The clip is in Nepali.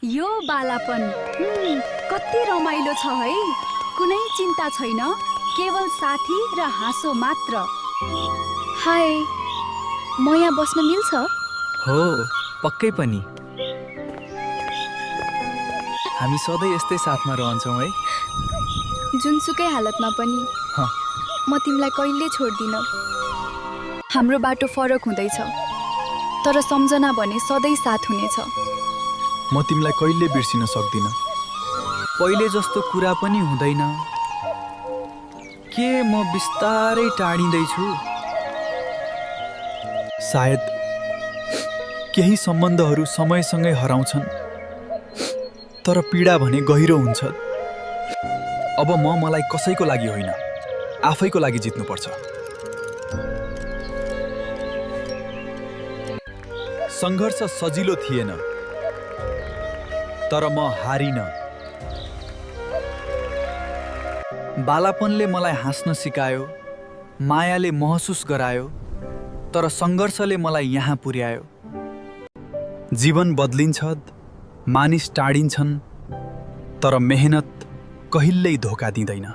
यो बालापन कति रमाइलो छ है। कुनै चिन्ता छैन, केवल साथी र हाँसो मात्र। हाय, म यहाँ बस्न मिल्छ? हो, पक्कै पनि। हामी सधैँ यस्तै साथमा रहन्छौँ है। जुनसुकै हालतमा पनि हाँ। म तिमीलाई कहिले छोड्दिन। हाम्रो बाटो फरक हुँदैछ, तर सम्झना भने सधैँ साथ हुनेछ। म तिमीलाई कहिले बिर्सिन सक्दिन। पहिले जस्तो कुरा पनि हुँदैन। के म बिस्तारै टाढिँदैछु? सायद केही सम्बन्धहरू समयसँगै हराउँछन्, तर पीडा भने गहिरो हुन्छ। अब मलाई कसैको लागि होइन, आफैको लागि जित्नुपर्छ। सङ्घर्ष सजिलो थिएन, तर म हारिन। बालापनले मलाई हाँस्न सिकायो, मायाले महसुस गरायो, तर सङ्घर्षले मलाई यहाँ पुर्यायो। जीवन बदलिन्छ, मानिस टाढिन्छन्, तर मेहनत कहिल्यै धोका दिँदैन।